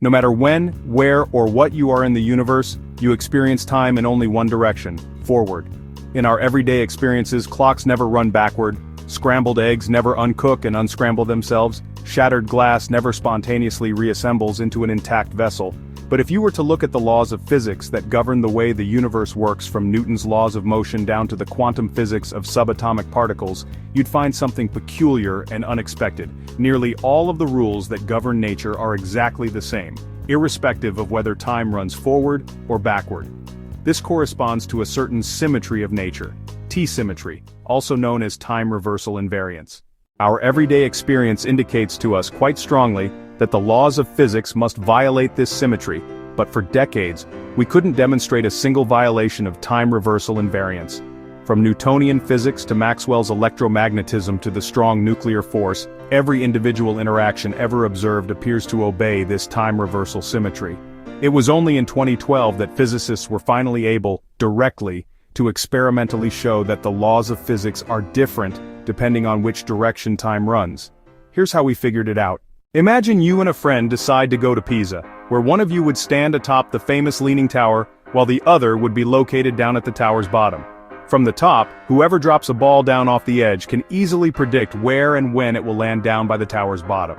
No matter when, where, or what you are in the universe, you experience time in only one direction, forward. In our everyday experiences, clocks never run backward, scrambled eggs never uncook and unscramble themselves, shattered glass never spontaneously reassembles into an intact vessel. But if you were to look at the laws of physics that govern the way the universe works, from Newton's laws of motion down to the quantum physics of subatomic particles, you'd find something peculiar and unexpected. Nearly all of the rules that govern nature are exactly the same, irrespective of whether time runs forward or backward. This corresponds to a certain symmetry of nature, T-Symmetry, also known as time reversal invariance. Our everyday experience indicates to us quite strongly that the laws of physics must violate this symmetry, but for decades, we couldn't demonstrate a single violation of time reversal invariance. From Newtonian physics to Maxwell's electromagnetism to the strong nuclear force, every individual interaction ever observed appears to obey this time reversal symmetry. It was only in 2012 that physicists were finally able, directly, to experimentally show that the laws of physics are different depending on which direction time runs. Here's how we figured it out. Imagine you and a friend decide to go to Pisa, where one of you would stand atop the famous Leaning Tower, while the other would be located down at the tower's bottom. From the top, whoever drops a ball down off the edge can easily predict where and when it will land down by the tower's bottom.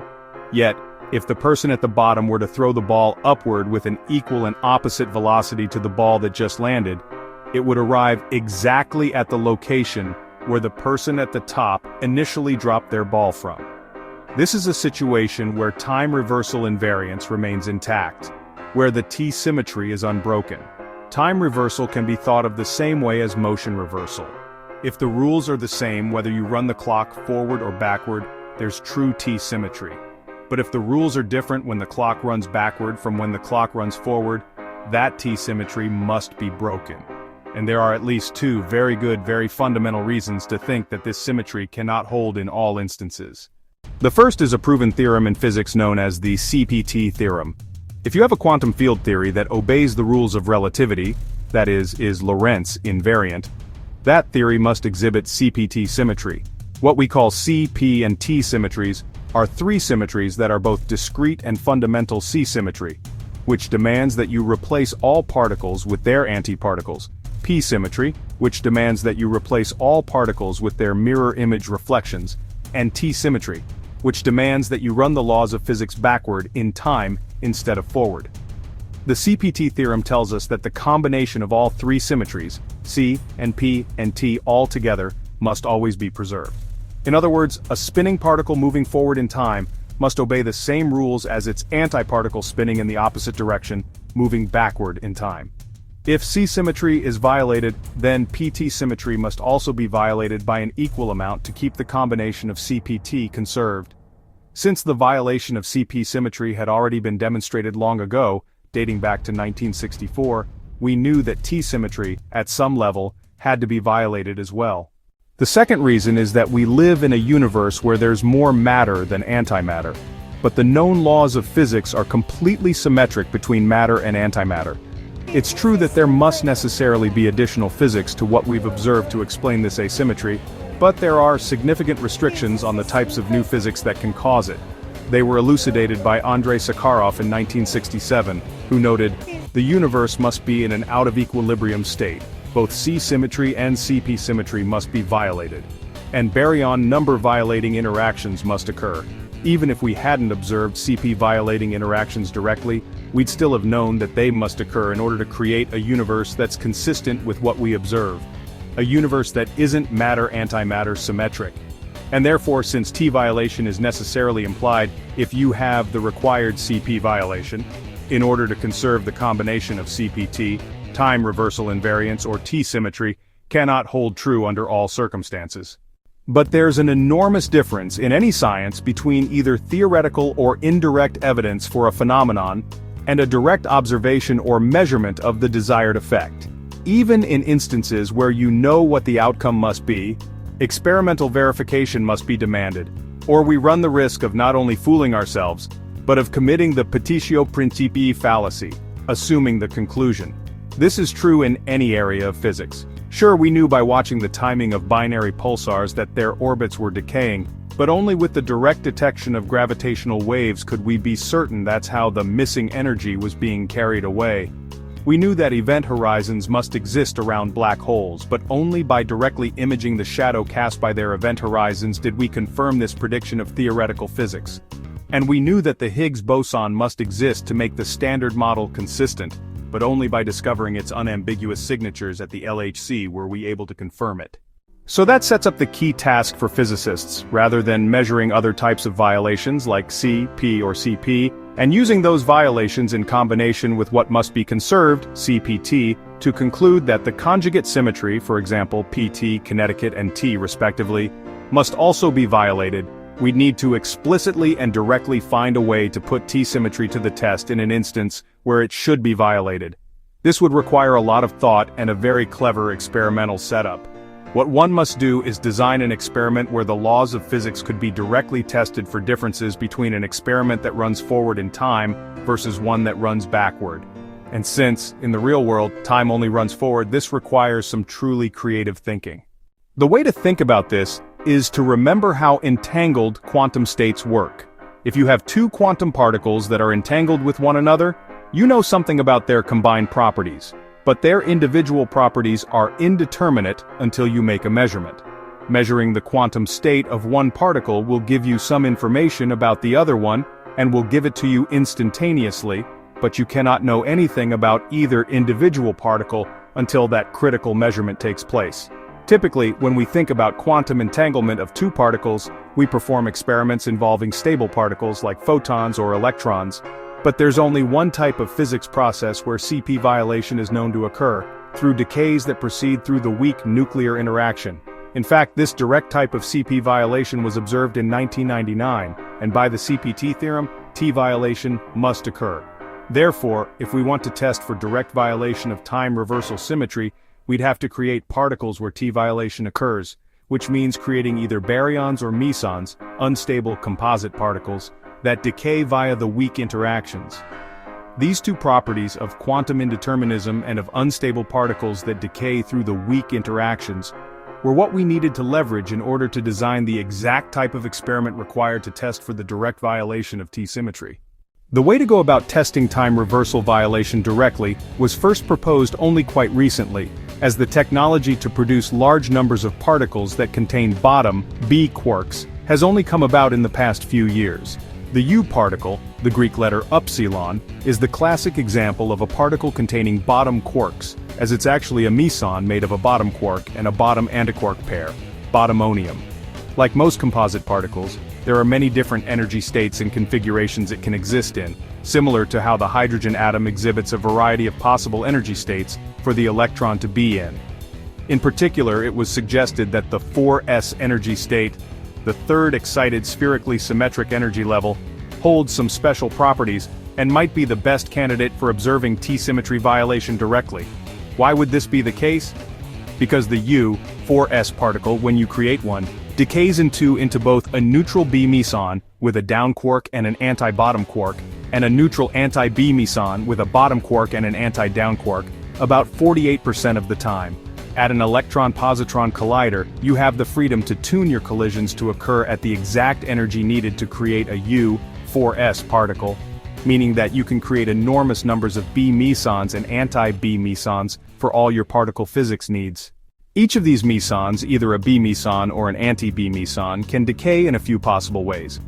Yet, if the person at the bottom were to throw the ball upward with an equal and opposite velocity to the ball that just landed, it would arrive exactly at the location where the person at the top initially dropped their ball from. This is a situation where time reversal invariance remains intact, where the T-symmetry is unbroken. Time reversal can be thought of the same way as motion reversal. If the rules are the same whether you run the clock forward or backward, there's true T-symmetry. But if the rules are different when the clock runs backward from when the clock runs forward, that T-symmetry must be broken. And there are at least two very good, very fundamental reasons to think that this symmetry cannot hold in all instances. The first is a proven theorem in physics known as the CPT Theorem. If you have a quantum field theory that obeys the rules of relativity, that is Lorentz invariant, that theory must exhibit CPT symmetry. What we call C, P, and T symmetries are three symmetries that are both discrete and fundamental C symmetry, which demands that you replace all particles with their antiparticles, P symmetry, which demands that you replace all particles with their mirror image reflections, and T symmetry, which demands that you run the laws of physics backward in time instead of forward. The CPT theorem tells us that the combination of all three symmetries, C and P and T all together, must always be preserved. In other words, a spinning particle moving forward in time must obey the same rules as its antiparticle spinning in the opposite direction, moving backward in time. If C symmetry is violated, then PT symmetry must also be violated by an equal amount to keep the combination of CPT conserved. Since the violation of CP symmetry had already been demonstrated long ago, dating back to 1964, we knew that T symmetry, at some level, had to be violated as well. The second reason is that we live in a universe where there's more matter than antimatter. But the known laws of physics are completely symmetric between matter and antimatter. It's true that there must necessarily be additional physics to what we've observed to explain this asymmetry, but there are significant restrictions on the types of new physics that can cause it. They were elucidated by Andrei Sakharov in 1967, who noted, "The universe must be in an out-of-equilibrium state. Both C symmetry and CP symmetry must be violated. And baryon number-violating interactions must occur. Even if we hadn't observed CP-violating interactions directly, we'd still have known that they must occur in order to create a universe that's consistent with what we observe. A universe that isn't matter-antimatter symmetric. And therefore, since T violation is necessarily implied if you have the required CP violation, in order to conserve the combination of CPT, time reversal invariance or T-symmetry, cannot hold true under all circumstances. But there's an enormous difference in any science between either theoretical or indirect evidence for a phenomenon and a direct observation or measurement of the desired effect. Even in instances where you know what the outcome must be, experimental verification must be demanded, or we run the risk of not only fooling ourselves, but of committing the petitio principii fallacy, assuming the conclusion. This is true in any area of physics. Sure, we knew by watching the timing of binary pulsars that their orbits were decaying, But only with the direct detection of gravitational waves could we be certain that's how the missing energy was being carried away. We knew that event horizons must exist around black holes, but only by directly imaging the shadow cast by their event horizons did we confirm this prediction of theoretical physics. And we knew that the Higgs boson must exist to make the Standard Model consistent, but only by discovering its unambiguous signatures at the LHC were we able to confirm it. So that sets up the key task for physicists, rather than measuring other types of violations like C, P or CP, and using those violations in combination with what must be conserved, CPT, to conclude that the conjugate symmetry, for example PT, Connecticut and T respectively, must also be violated. We'd need to explicitly and directly find a way to put T-symmetry to the test in an instance where it should be violated. This would require a lot of thought and a very clever experimental setup. What one must do is design an experiment where the laws of physics could be directly tested for differences between an experiment that runs forward in time versus one that runs backward. And since, in the real world, time only runs forward, this requires some truly creative thinking. The way to think about this is to remember how entangled quantum states work. If you have two quantum particles that are entangled with one another, you know something about their combined properties. But their individual properties are indeterminate until you make a measurement. Measuring the quantum state of one particle will give you some information about the other one, and will give it to you instantaneously, but you cannot know anything about either individual particle until that critical measurement takes place. Typically, when we think about quantum entanglement of two particles, we perform experiments involving stable particles like photons or electrons. But there's only one type of physics process where CP violation is known to occur, through decays that proceed through the weak nuclear interaction. In fact, this direct type of CP violation was observed in 1999, and by the CPT theorem, T violation must occur. Therefore, if we want to test for direct violation of time reversal symmetry, we'd have to create particles where T violation occurs, which means creating either baryons or mesons, unstable composite particles, that decay via the weak interactions. These two properties of quantum indeterminism and of unstable particles that decay through the weak interactions were what we needed to leverage in order to design the exact type of experiment required to test for the direct violation of T-symmetry. The way to go about testing time reversal violation directly was first proposed only quite recently, as the technology to produce large numbers of particles that contain bottom, B quarks, has only come about in the past few years. The U particle, the Greek letter upsilon, is the classic example of a particle containing bottom quarks, as it's actually a meson made of a bottom quark and a bottom antiquark pair, bottomonium. Like most composite particles, there are many different energy states and configurations it can exist in, similar to how the hydrogen atom exhibits a variety of possible energy states for the electron to be in. In particular, it was suggested that the 4s energy state, the third excited spherically symmetric energy level, holds some special properties and might be the best candidate for observing T-symmetry violation directly. Why would this be the case? Because the U, 4s particle, when you create one, decays into both a neutral B-Meson with a down quark and an anti-bottom quark, and a neutral anti-B-Meson with a bottom quark and an anti-down quark, about 48% of the time. At an electron-positron collider, you have the freedom to tune your collisions to occur at the exact energy needed to create a U, 4s particle, meaning that you can create enormous numbers of B-Mesons and anti-B-Mesons for all your particle physics needs. Each of these mesons, either a B-Meson or an anti-B-Meson, can decay in a few possible ways.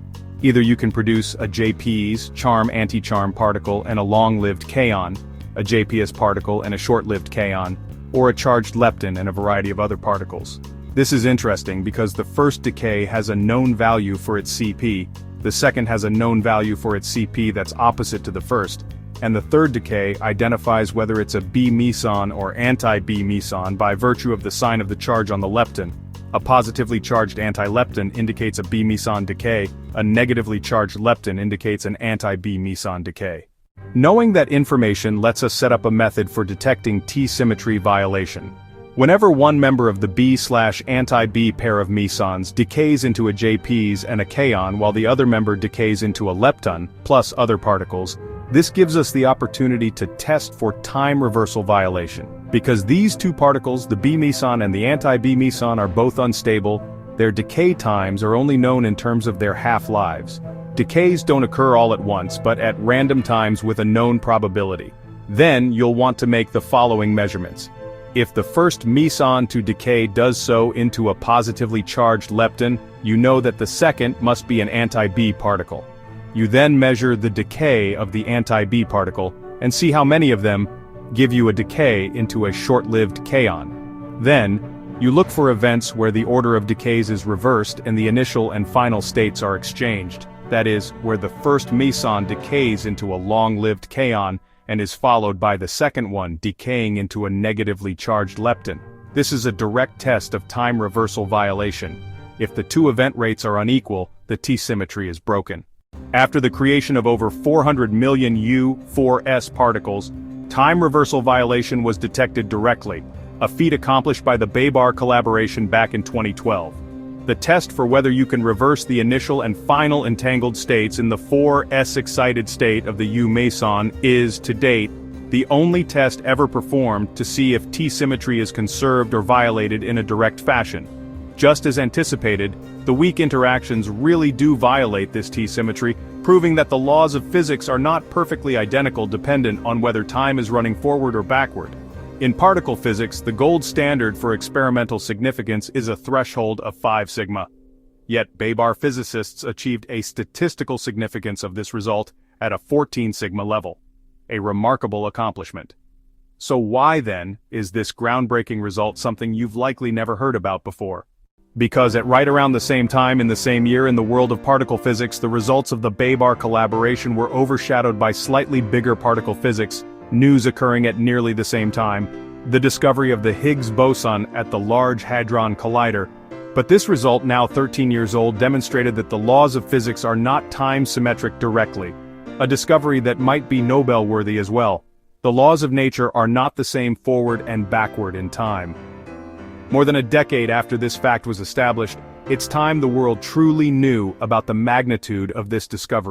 Either you can produce a JP's, charm-anticharm particle and a long-lived kaon, a JPS particle and a short-lived kaon, or a charged lepton and a variety of other particles. This is interesting because the first decay has a known value for its CP, the second has a known value for its CP that's opposite to the first, and the third decay identifies whether it's a B-Meson or anti-B-Meson by virtue of the sign of the charge on the lepton. A positively charged anti-lepton indicates a B-Meson decay, a negatively charged lepton indicates an anti-B-Meson decay. Knowing that information lets us set up a method for detecting T-symmetry violation. Whenever one member of the B/anti-B pair of mesons decays into a JP's and a kaon while the other member decays into a lepton, plus other particles, this gives us the opportunity to test for time reversal violation. Because these two particles, the B-Meson and the anti-B-Meson, are both unstable, their decay times are only known in terms of their half-lives. Decays don't occur all at once but at random times with a known probability. Then you'll want to make the following measurements. If the first meson to decay does so into a positively charged lepton, you know that the second must be an anti-B particle. You then measure the decay of the anti-B particle, and see how many of them give you a decay into a short-lived kaon. Then, you look for events where the order of decays is reversed and the initial and final states are exchanged, that is, where the first meson decays into a long-lived kaon, and is followed by the second one decaying into a negatively charged lepton. This is a direct test of time reversal violation. If the two event rates are unequal, the T-symmetry is broken. After the creation of over 400 million U-4S particles, time reversal violation was detected directly, a feat accomplished by the BaBar collaboration back in 2012. The test for whether you can reverse the initial and final entangled states in the 4s excited state of the U-Meson is, to date, the only test ever performed to see if T-symmetry is conserved or violated in a direct fashion. Just as anticipated, the weak interactions really do violate this T-symmetry, proving that the laws of physics are not perfectly identical dependent on whether time is running forward or backward. In particle physics, the gold standard for experimental significance is a threshold of 5 sigma. Yet BaBar physicists achieved a statistical significance of this result at a 14 sigma level. A remarkable accomplishment. So why then is this groundbreaking result something you've likely never heard about before? Because at right around the same time in the same year in the world of particle physics, the results of the BaBar collaboration were overshadowed by slightly bigger particle physics news occurring at nearly the same time, the discovery of the Higgs boson at the Large Hadron Collider. But this result, now 13 years old, demonstrated that the laws of physics are not time-symmetric directly, a discovery that might be Nobel-worthy as well. The laws of nature are not the same forward and backward in time. More than a decade after this fact was established, it's time the world truly knew about the magnitude of this discovery.